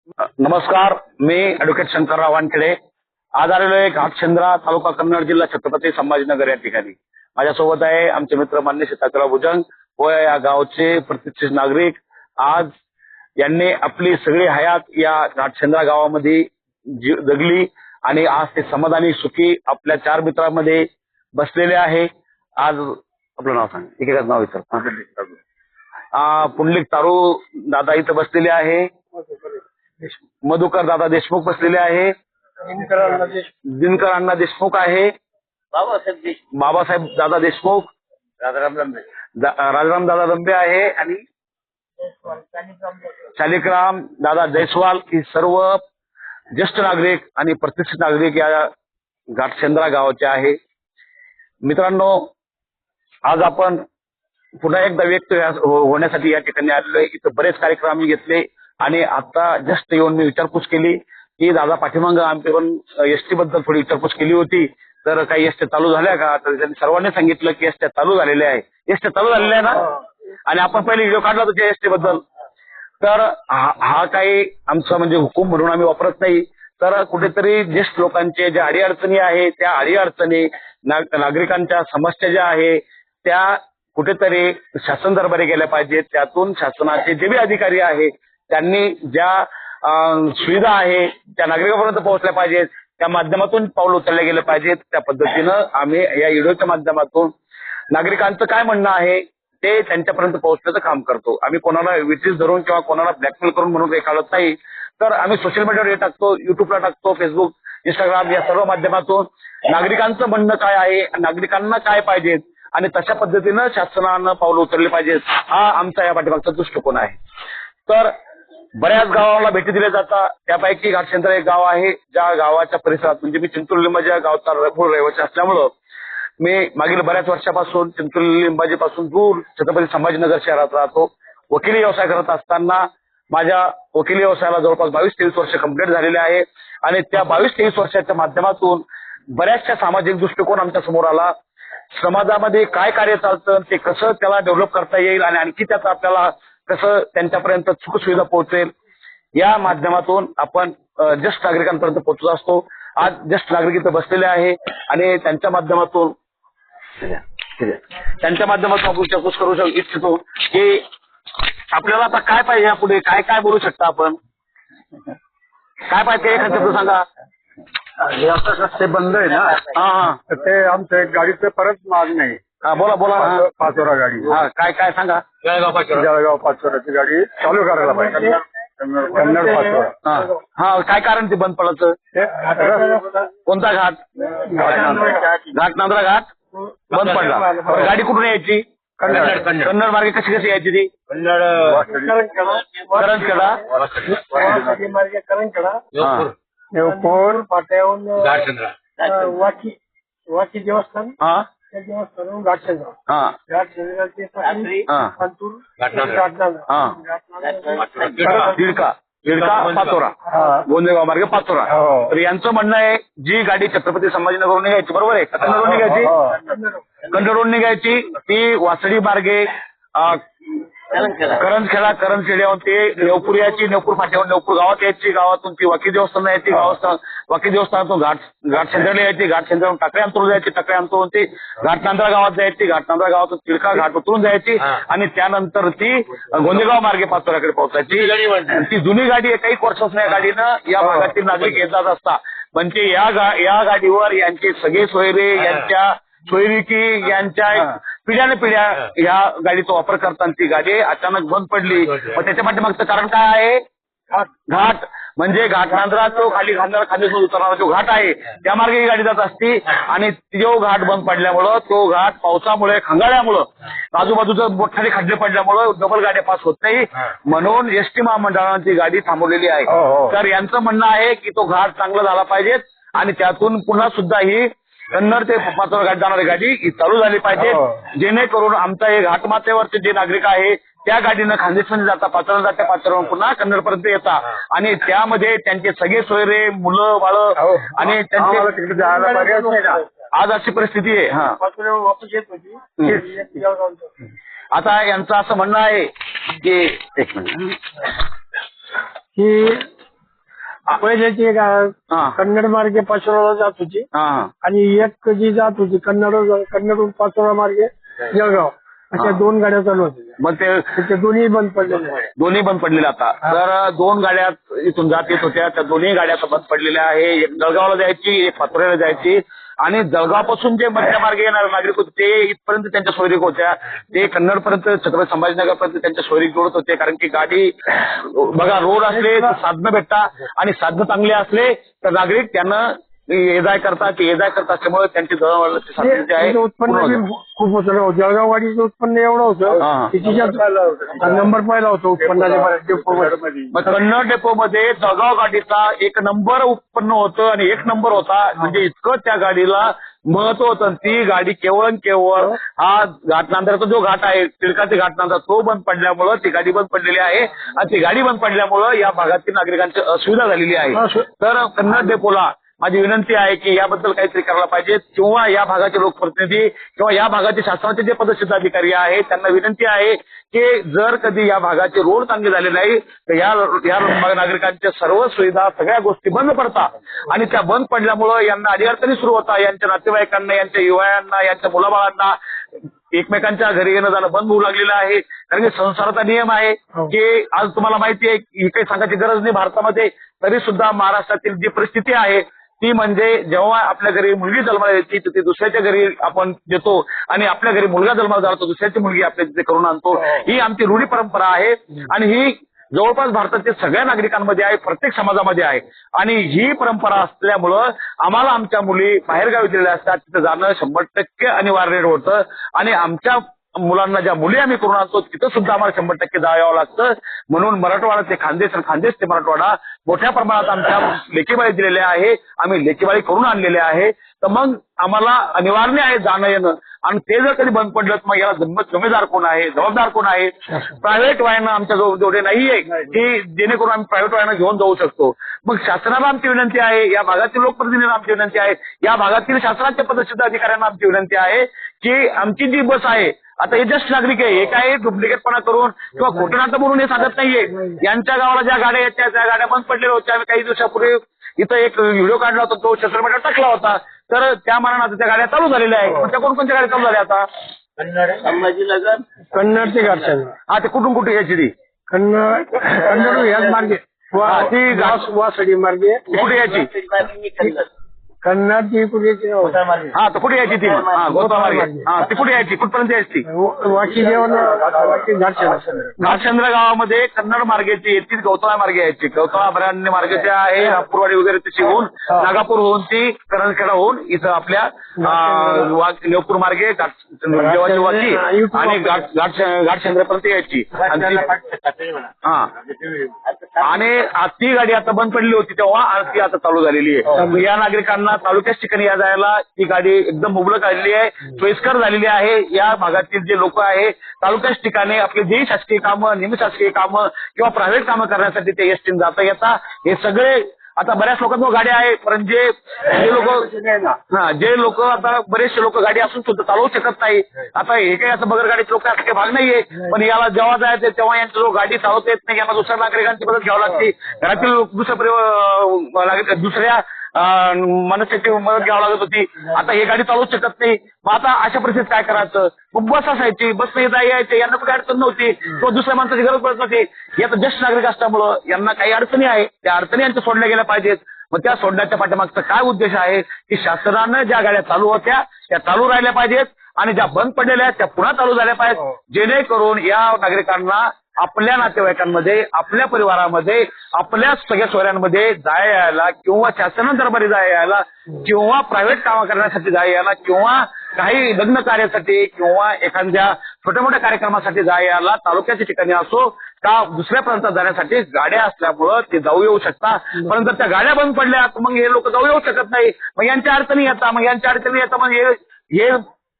नमस्कार, मी ऍडव्होकेट शंकरराव वानखेडे. आज आलेलो आहे घाटशेंद्रा, तालुका कन्नड, जिल्हा छत्रपती संभाजीनगर या ठिकाणी. माझ्यासोबत आहे आमचे मित्र मान्य सीताराम भुजंग व या गावचे प्रतिष्ठित नागरिक. आज यांनी आपली सगळी हयात या घाटशेंद्रा गावामध्ये जगली आणि आज ते समाधानी सुखी आपल्या 4 मित्रांमध्ये बसलेले आहे. आज आपलं नाव सांग, एकेकाच नाव विचार. पुंडलिक तारू दादा इथं बसलेले आहे. मधुकर दादा देशमुख बसलेले आहे. दिनकर अण्णा देशमुख आहे. बाबासाहेब दादा देशमुख, राजाराम दादा दंबे आहे आणि शालिकराम दादा जयस्वाल. ही सर्व ज्येष्ठ नागरिक आणि प्रतिष्ठित नागरिक या घाटशेंद्रा गावाचे आहे. मित्रांनो, आज आपण पुन्हा एकदा व्यक्त होण्यासाठी या ठिकाणी आलेलो आहे. इथं बरेच कार्यक्रम आम्ही घेतले आणि आता जस्ट येऊन मी विचारपूस केली की दादा पाठीमागं आमची पण एसटी बद्दल थोडी विचारपूस केली होती, तर काही एसटी चालू झाल्या का? तर त्यांनी सर्वांनी सांगितलं की एसटी चालू झालेल्या आहे. एसटी चालू झालेल्या आहे ना? आणि आपण पहिले व्हिडिओ काढला होता त्या एसटी बद्दल. तर हा काही आमचा म्हणजे हुकूम म्हणून आम्ही वापरत नाही, तर कुठेतरी ज्येष्ठ लोकांचे ज्या अडीअडचणी आहे त्या अडीअडचणी नागरिकांच्या समस्या ज्या आहे त्या कुठेतरी शासन दरबारी गेल्या पाहिजेत. त्यातून शासनाचे जे बी अधिकारी आहे त्यांनी ज्या सुविधा आहे त्या नागरिकांपर्यंत पोहोचल्या पाहिजेत, त्या माध्यमातून पाऊल उचलले गेले पाहिजेत. त्या पद्धतीनं आम्ही या व्हिडिओच्या माध्यमातून नागरिकांचं काय म्हणणं आहे ते त्यांच्यापर्यंत पोहोचण्याचं काम करतो. आम्ही कोणाला विटीस धरून किंवा कोणाला ब्लॅकमेल करून म्हणून काही काढत नाही. तर आम्ही सोशल मीडियावर हे टाकतो, युट्यूबला टाकतो, फेसबुक, इंस्टाग्राम या सर्व माध्यमातून नागरिकांचं म्हणणं काय आहे, नागरिकांना काय पाहिजेत आणि तशा पद्धतीनं शासनानं पावलं उचलली पाहिजेत, हा आमचा या पाठीमागचा दृष्टिकोन आहे. तर बऱ्याच गावाला भेटी दिल्या जातात, त्यापैकी घाटशेंद्रा एक गाव आहे ज्या गावाच्या परिसरात म्हणजे मी चिंचोली-लिंबाजी गावचा रहिवासी असल्यामुळं मी मागील बऱ्याच वर्षापासून चिंचोली-लिंबाजी पासून दूर छत्रपती संभाजीनगर शहरात राहतो. वकिली व्यवसाय करत असताना माझ्या वकिली व्यवसायाला जवळपास 22-23 वर्ष कंप्लीट झालेले आहे आणि त्या 22-23 वर्षाच्या माध्यमातून बऱ्याचशा सामाजिक दृष्टिकोन आमच्या समोर आला. समाजामध्ये काय कार्य चालतं, ते कसं त्याला डेव्हलप करता येईल आणि आणखी त्याचा आपल्याला कसं त्यांच्यापर्यंत सुखसुविधा पोहोचेल या माध्यमातून आपण ज्येष्ठ नागरिकांपर्यंत पोहोचत असतो. आज ज्येष्ठ नागरिक इथं बसलेले आहे आणि त्यांच्या माध्यमातून आपण विचारपूस करू इच्छितो की आपल्याला आता काय पाहिजे, यापुढे काय काय बोलू शकता आपण, काय पाहिजे एखाद शब्द सांगा. ते बंद आहे ना. हा ते आमचं गाडीचं परत माग नाही. हा बोला बोला. पाचोरा गाडी. हा काय काय सांगा. जळगाव पाचोराची गाडी चालू करायला पाहिजे. कन्नड पाचोरा. हा काय कारण ते बंद पडायचं? कोणता घाट? घाटनांद्रा घाट बंद पडला. गाडी कुठून यायची? कन्नड मार्गे कशी कशी यायची ती? करंजखेडा नेवपूर पाट्याहून वाकी देवस्थान, त्या देवस्थानावरून घाटशेंद्रा, तिडका पाचोरा, गोंदेगाव मार्गे पाचोरा. तर यांचं म्हणणं आहे जी गाडी छत्रपती संभाजीनगरवरून निघायची, बरोबर आहे, कन्नडवरून निघायची, कन्नडवरून निघायची ती वासडी मार्गे करंजखेड्यावर ते नेवपूर यायची, नेवपूर फाट्यावर नेवपूर गावात यायची, गावातून ती वाकी देवस्थान यायची, वाकी देवस्थानातून घाटशेंद्राला यायची, घाटशेंद्रावरून टाकळी अंतरून जायची, टाकळी अंतरून ती घाटनांद्रा गावात जायची, घाटनांद्रा गावातून तिडका घाट उतरून जायची आणि त्यानंतर ती गोंदेगाव मार्गे पाचोऱ्याकडे पोहोचायची. ती जुनी गाडी आहे, काही वर्षापासून या गाडीनं या भागातील नागरिक येत जात असता. म्हणजे या गाडीवर यांचे सगळे सोयरे, यांच्या सोयरिकी, यांच्या पिढ्याने पिढ्या या गाडीचा वापर करताना ती गाडी अचानक बंद पडली. मग त्याच्या पाठीमागचं कारण काय आहे? घाट म्हणजे घाटनांद्रा तो खाली खाली उतरणारा जो घाट आहे त्या मार्गे ही गाडी जात असती आणि जो घाट बंद पडल्यामुळं, तो घाट पावसामुळे, खंगाळ्यामुळं, आजूबाजूचं मोठाले खड्डे पडल्यामुळं डबल गाड्या पास होत नाही, म्हणून एसटी महामंडळानं ती गाडी थांबवलेली आहे. तर यांचं म्हणणं आहे की तो घाट चांगला झाला पाहिजे आणि त्यातून पुन्हा सुद्धा ही कन्नड ते पाचोरा घाट जाणारी गाडी चालू झाली पाहिजे, जेणेकरून आमचा हे घाटमाथ्यावरचे जे नागरिक आहे त्या गाडीनं खानदेशमध्ये जाता, पाचोरा जात्या, पाचोऱ्यावरून पुन्हा कन्नडपर्यंत येतात आणि त्यामध्ये त्यांचे सगळे सोयरे, मुलं बाळ आणि त्यांचे आज अशी परिस्थिती आहे. हा आता यांचं असं म्हणणं आहे की एक मिनिट, की पहिल्याची एक हा. कन्नड मार्गे पाचोराला जात होती हा आणि एक जी जात होती कन्नडून पाचोरा मार्गे जळगाव अशा 2 गाड्या चालू होत्या. मग ते दोन्ही बंद पडलेले आहे. दोन्ही बंद पडलेले आता. तर 2 गाड्या इथून जात येत होत्या, त्या दोन्ही गाड्या आता बंद पडलेल्या आहे. एक जळगावला जायची, एक पाचोऱ्याला जायची. आणि जळगावपासून जे मध्य मार्गे येणारे नागरिक होते ते इथपर्यंत त्यांच्या सोयरीक होत्या. ते कन्नडपर्यंत छत्रपती संभाजीनगरपर्यंत त्यांच्या सोयरीक जोडत होते. कारण की गाडी बघा, रोड असले तर साधनं भेटता आणि साधनं चांगले असले तर नागरिक त्यांना ये जाय करतात असल्यामुळे त्यांची दळणवळणाची साधनं जे आहे तिचं उत्पन्न पूर्ण बी होतं. खूप होतं. जळगाव गाडीचं उत्पन्न एवढं हा. होतं की तिच्यात नंबर पाहिला होता उत्पन्नाच्या डेपोमध्ये. मग कन्नड डेपोमध्ये जळगाव गाडीचा 1 नंबर उत्पन्न होतं आणि 1 नंबर होता. म्हणजे इतकं त्या गाडीला महत्व होतं. ती गाडी केवळ आणि केवळ हा घाटनांदरचा जो घाट आहे, टिळकाचे घाटनांदर, तो बंद पडल्यामुळं ती गाडी बंद पडलेली आहे. आणि ती गाडी बंद पडल्यामुळं या भागातील नागरिकांची असुविधा झालेली आहे. तर कन्नड डेपोला माझी विनंती आहे की याबद्दल काहीतरी करायला पाहिजे, किंवा या भागाचे लोकप्रतिनिधी किंवा या भागाचे शासनाचे जे पदस्थ अधिकारी आहेत त्यांना विनंती आहे की जर कधी या भागाचे रोड चांगले झाले नाही तर या नागरिकांच्या सर्व सुविधा सगळ्या गोष्टी बंद पडतात. आणि त्या बंद पडल्यामुळं यांना अडीअडचणी सुरू होतात. यांच्या नातेवाईकांना, यांच्या युवकांना, यांच्या मुलाबाळांना एकमेकांच्या घरी येणं जाणं बंद होऊ लागलेलं आहे. कारण की संसाराचा नियम आहे की आज तुम्हाला माहिती आहे ही काही सांगायची गरज नाही भारतामध्ये, तरी सुद्धा महाराष्ट्रातील जी परिस्थिती आहे ती म्हणजे जेव्हा आपल्या घरी मुलगी जन्माला येते तर ती दुसऱ्याच्या घरी आपण देतो आणि आपल्या घरी मुलगा जन्माला जातो दुसऱ्याची मुलगी आपल्या तिथे करून आणतो. ही आमची रूढी परंपरा आहे आणि ही जवळपास भारतातील सगळ्या नागरिकांमध्ये आहे, प्रत्येक समाजामध्ये आहे. आणि ही परंपरा असल्यामुळं आम्हाला आमच्या मुली बाहेरगावी दिलेल्या असतात, तिथं जाणं 100% अनिवार्य होतं. आणि आमच्या मुलांना ज्या मुली आम्ही करून आणतो तिथं सुद्धा आम्हाला 100% जावं लागतं. म्हणून मराठवाडा ते खानदेश आणि खानदेश ते मराठवाडा मोठ्या प्रमाणात आमच्या लेकीबाळी दिलेल्या आहे, आम्ही लेकीबाळी करून आणलेले आहे. तर मग आम्हाला अनिवार्य आहे जाणं येणं. आणि ते जर कधी बंद पडलं तर मग याला जिम्मेदार कोण आहे, जबाबदार कोण आहे? प्रायव्हेट वाहनं आमच्या जेवढे नाहीये की जेणेकरून आम्ही प्रायव्हेट वाहनं घेऊन जाऊ शकतो. मग शासनाला आमची विनंती आहे, या भागातील लोकप्रतिनिधींना आमची विनंती आहे, या भागातील शासनाच्या पदस्थ अधिकाऱ्यांना आमची विनंती आहे की आमची जी बस आहे, आता हे ज्येष्ठ नागरिक आहे, हे काय डुप्लिकेटपणा करून किंवा खोटं नाटं म्हणून हे सांगत नाहीये. यांच्या गावाला ज्या गाड्या येत्या त्या गाड्या बंद पडलेल्या होत्या. आम्ही काही दिवसापूर्वी इथं एक व्हिडिओ काढला होता, तो सोशल मीडियावर टाकला होता. तर त्या मानानं त्या गाड्या चालू झालेल्या आहेत. पण त्या कोणकोणत्या गाड्या चालू झाल्या आता? संभाजीनगर, कन्नड ते घाटशेंद्रा. हा, ते कुठून कुठे यायची ती? कन्नड याच मार्गे ती वासडी मार्गे कुठे यायची? कन्नड ती कुठे हा, तर कुठे यायची ती? हा, गोता मार्गे. हा, ती कुठे यायची? कुठपर्यंत यायची? वाकी जेवण घाटशेंद्रा. घाटशेंद्रा गावामध्ये कन्नड मार्गाची येतील, गौतळा मार्गे यायची. गौतळा अभयारण्य मार्ग जे आहे नागपूरवाडी वगैरे त्याची होऊन नागापूर होऊन ती करणखेडा होऊन इथं आपल्या लेवपूर मार्गे देवाची वाकी आणि घाटशेंद्रापर्यंत यायची. हा, आणि ती गाडी आता बंद पडली होती तेव्हा आणि ती आता चालू झालेली आहे. या नागरिकांना तालुक्याच ठिकाणी या जायला ही गाडी एकदम मुबलक आलेली आहे, सोयीस्कर झालेली आहे. या भागातील जे लोक आहे तालुक्याच ठिकाणी आपले जे शासकीय कामं, निमशासकीय कामं किंवा प्रायव्हेट कामं करण्यासाठी ते एसटीने जाता येता. हे सगळे आता बऱ्याच लोकांना गाड्या आहे, पण जे लोक आता बरेचसे लोक गाडी असून सुद्धा चालवू शकत नाही. आता हे काही असं बगर गाडीचे लोक असं काही भाग नाहीये, पण याला जेव्हा जायचं तेव्हा यांचा जो गाडी चालवता येत नाही, यांना दुसऱ्या नागरिकांची मदत घ्यावी लागते. घरातील दुसऱ्या मनस्याची मदत घ्यावी लागत होती. आता हे गाडी चालवू शकत नाही. मग आता अशा परिस्थितीत काय करायचं? मग बस असायची, बसने यायचे, यांना कुठे अडचण नव्हती किंवा दुसऱ्या माणसाची गरज पडत नव्हती. हे आता ज्येष्ठ नागरिक असल्यामुळं यांना काही अडचणी आहे, त्या अडचणी यांच्या सोडल्या गेल्या पाहिजेत. मग त्या सोडण्याच्या पाठीमागचा काय उद्देश आहे की शासनानं ज्या गाड्या चालू होत्या त्या चालू राहिल्या पाहिजेत आणि ज्या बंद पडलेल्या आहेत त्या पुन्हा चालू झाल्या पाहिजेत, जेणेकरून या नागरिकांना आपल्या नातेवाईकांमध्ये, आपल्या परिवारामध्ये, आपल्या सगळ्या सोयऱ्यांमध्ये जाय यायला किंवा शासन दरबारी जाय यायला किंवा प्रायव्हेट कामं करण्यासाठी जाय यायला किंवा काही लग्न कार्यासाठी किंवा एखाद्या छोट्या मोठ्या कार्यक्रमासाठी जाय यायला तालुक्याच्या ठिकाणी असो का दुसऱ्या प्रांतात जाण्यासाठी गाड्या असल्यामुळं ते जाऊ येऊ शकतात. परंतु त्या गाड्या बंद पडल्या मग हे लोक जाऊ येऊ शकत नाही. मग यांच्या अडचणी येतात, मग हे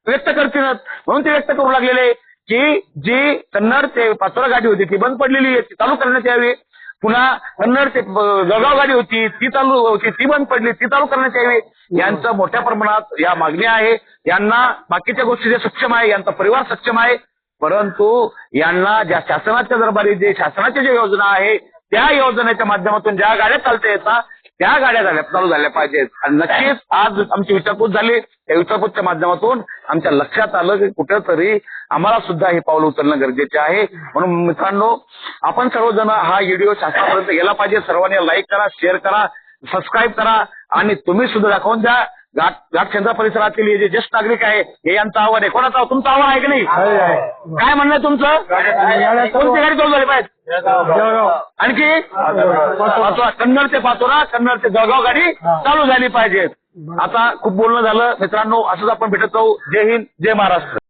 व्यक्त करतील. म्हणून ते व्यक्त करू लागलेले की जी कन्नड ते पाचोरा गाडी होती ती बंद पडलेली आहे, ती चालू करण्यात यावी. पुन्हा कन्नड ते जळगाव गाडी होती ती चालू होती, ती बंद पडली, ती चालू करण्यात यावी. यांचं मोठ्या प्रमाणात या मागण्या आहे. यांना बाकीच्या गोष्टी जे सक्षम आहे, यांचा परिवार सक्षम आहे, परंतु यांना ज्या शासनाच्या दरबारी जे शासनाच्या ज्या योजना आहे त्या योजनेच्या माध्यमातून ज्या गाड्या चालता येतात त्या गाड्या चालू झाल्या पाहिजेत. आणि नक्कीच आज आमची विचारपूस झाली. त्या विचारपूसच्या माध्यमातून आमच्या लक्षात आलं की कुठेतरी आम्हाला सुद्धा हे पाऊल उचलणं गरजेचे आहे. म्हणून मित्रांनो, आपण सर्वजण हा व्हिडिओ शासनापर्यंत गेला पाहिजे. सर्वांनी लाईक करा, शेअर करा, सबस्क्राईब करा आणि तुम्ही सुद्धा दाखवून द्या. घाटशेंद्रा परिसरातील हे जे ज्येष्ठ नागरिक आहे हे यांचं आव्हान आहे. कोणाचं तुमचं आव्हान आहे की नाही? काय म्हणणं आहे तुमचं? कोणती गाडी चालू झाली पाहिजे? आणखी पाचोरा, कन्नड ते पाचोरा, कन्नड ते जळगाव गाडी चालू झाली पाहिजे. आता खूप बोलणं झालं मित्रांनो, असंच आपण भेटत राहू. जय हिंद, जय महाराष्ट्र.